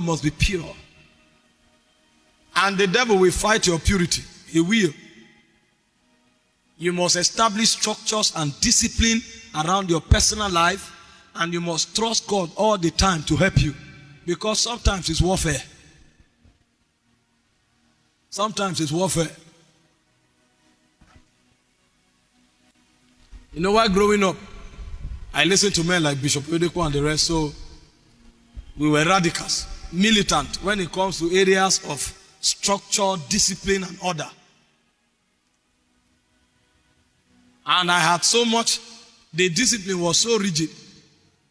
must be pure. And the devil will fight your purity. He will. You must establish structures and discipline around your personal life, and you must trust God all the time to help you. Because sometimes it's warfare. Sometimes it's warfare. You know why growing up, I listened to men like Bishop Odeko and the rest, so we were radicals, militant when it comes to areas of structure, discipline, and order. And I had so much, the discipline was so rigid.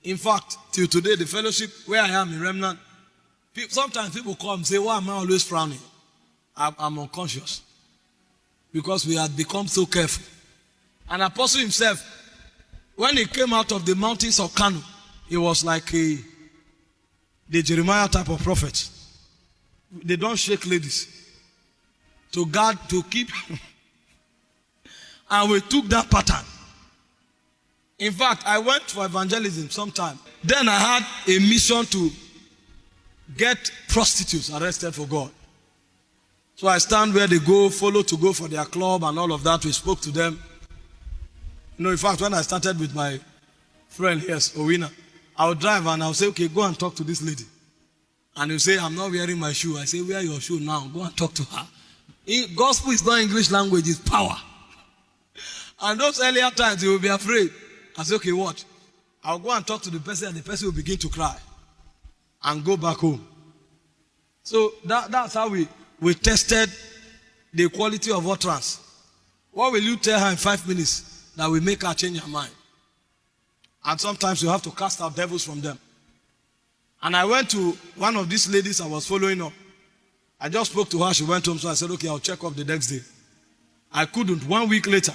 In fact, till today, the fellowship where I am in Remnant, sometimes people come and say, why am I always frowning? I'm unconscious. Because we had become so careful. And Apostle himself, when he came out of the mountains of Kanu, he was like the Jeremiah type of prophet. They don't shake ladies. To guard, to keep. And we took that pattern. In fact, I went for evangelism sometime. Then I had a mission to get prostitutes arrested for God. So I stand where they go, follow to go for their club and all of that. We spoke to them. You know, in fact, when I started with my friend here, Owina, I would drive and I would say, okay, go and talk to this lady. And he'll say, I'm not wearing my shoe. I say, wear your shoe now. Go and talk to her. Gospel is not English language, it's power. And those earlier times, he will be afraid. I say, okay, what? I'll go and talk to the person and the person will begin to cry and go back home. So that's how we tested the quality of utterance. What will you tell her in 5 minutes that will make her change her mind? And sometimes you have to cast out devils from them. And I went to one of these ladies I was following up. I just spoke to her. She went home. So I said, okay, I'll check up the next day. I couldn't. 1 week later.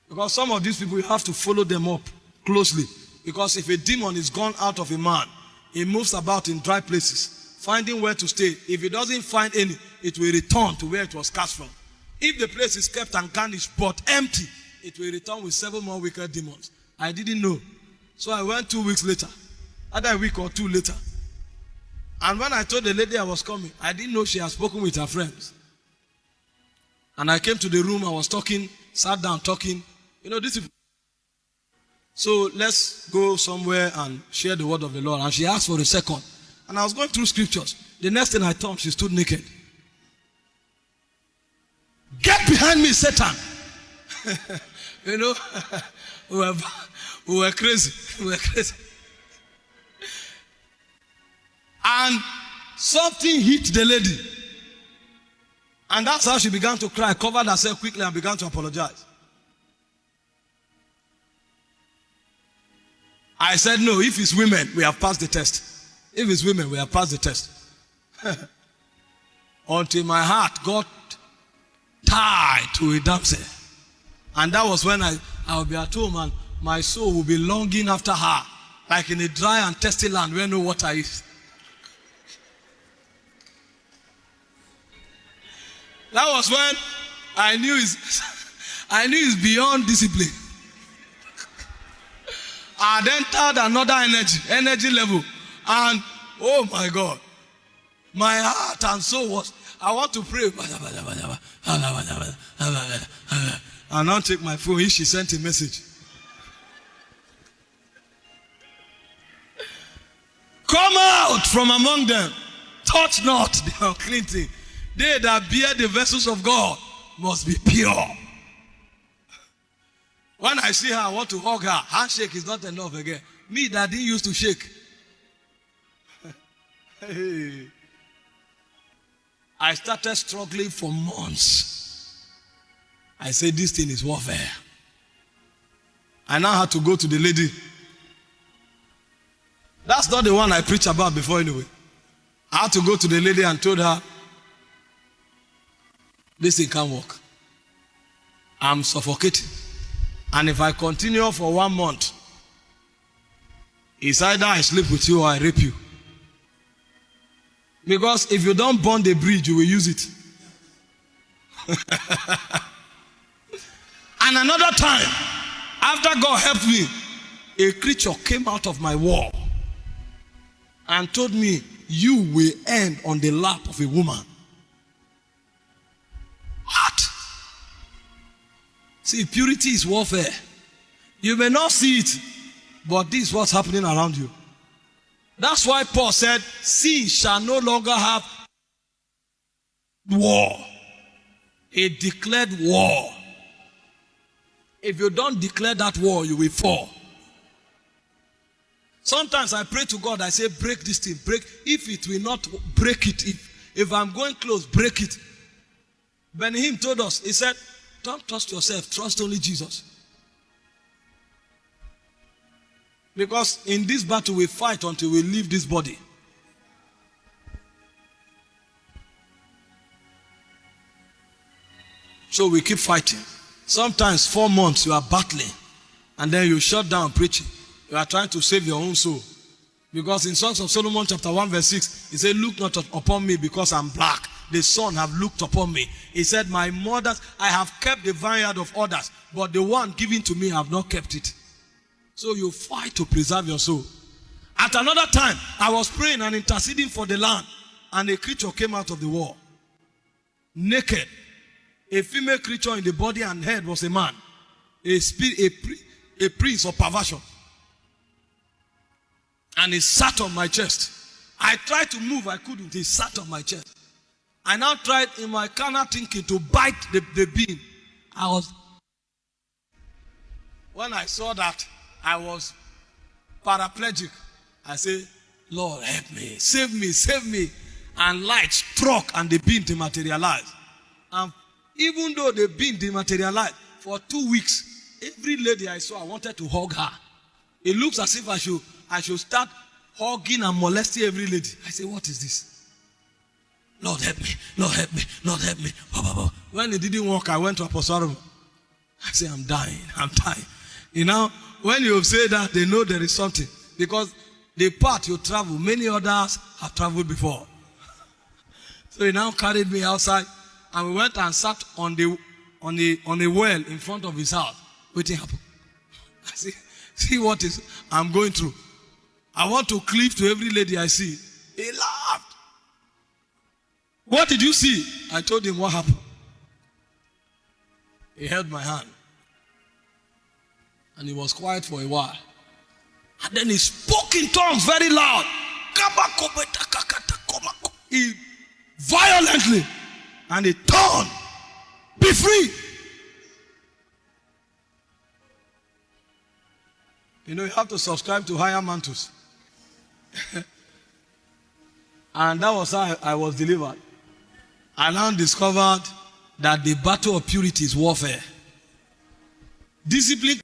Because some of these people, you have to follow them up closely. Because if a demon is gone out of a man, he moves about in dry places, finding where to stay. If he doesn't find any, it will return to where it was cast from. If the place is kept and garnished but empty, it will return with 7 more wicked demons. I didn't know. So I went 2 weeks later. Either a week or 2 later. And when I told the lady I was coming, I didn't know she had spoken with her friends. And I came to the room, I was talking, sat down talking. You know, this is... So let's go somewhere and share the word of the Lord. And she asked for a second. And I was going through scriptures. The next thing I turned, she stood naked. Get behind me, Satan. You know, we were crazy. We were crazy. And something hit the lady. And that's how she began to cry, covered herself quickly and began to apologize. I said, no, if it's women, we have passed the test. If it's women, we have passed the test. Until my heart got tied to a damsel. And that was when I will be at home and my soul will be longing after her, like in a dry and thirsty land where no water is. That was when I knew it's beyond discipline. I then entered another energy level. And, oh my God, my heart and soul was, I want to pray. And I'll take my phone. She sent a message. Come out from among them. Touch not the unclean thing. They that bear the vessels of God must be pure. When I see her, I want to hug her. Handshake is not enough again. Me that didn't used to shake. Hey. I started struggling for months. I said, this thing is warfare. I now had to go to the lady. That's not the one I preached about before anyway. I had to go to the lady and told her, this thing can't work. I'm suffocating. And if I continue for 1 month, it's either I sleep with you or I rape you. Because if you don't burn the bridge, you will use it. And another time, after God helped me, a creature came out of my wall and told me, you will end on the lap of a woman. What? See, purity is warfare. You may not see it, but this is what's happening around you. That's why Paul said, sin shall no longer have war. A declared war. If you don't declare that war, you will fall. Sometimes I pray to God, I say, break this thing, break. If it will not, break it. If I'm going close, break it. Benihim told us, he said, don't trust yourself, trust only Jesus. Because in this battle we fight until we leave this body. So we keep fighting. Sometimes 4 months you are battling, and then you shut down preaching. You are trying to save your own soul. Because in Songs of Solomon chapter 1 verse 6, he said, look not upon me because I'm black. The sun have looked upon me. He said, my mothers, I have kept the vineyard of others, but the one given to me have not kept it. So you fight to preserve your soul. At another time, I was praying and interceding for the land, and a creature came out of the wall. Naked. A female creature in the body and head was a man. A prince of perversion. And he sat on my chest. I tried to move, I couldn't. He sat on my chest. I now tried in my carnal thinking to bite the beam. When I saw that, I was paraplegic. I said, Lord, help me, save me, save me. And light struck and the beam dematerialized. And even though the beam dematerialized, for 2 weeks, every lady I saw, I wanted to hug her. It looks as if I should start hugging and molesting every lady. I say, what is this? Lord help me, Lord help me, Lord help me. When it didn't work, I went to Apostle. I say, I'm dying, I'm dying. You know, when you say that, they know there is something. Because the path you travel, many others have traveled before. So he now carried me outside, and we went and sat on a well in front of his house, waiting happen. I see what is I'm going through. I want to cleave to every lady I see. He laughed. What did you see? I told him what happened. He held my hand. And he was quiet for a while. And then he spoke in tongues very loud. He violently. And he turned. Be free. You know, you have to subscribe to higher mantles. And that was how I was delivered. I now discovered that the battle of purity is warfare. Discipline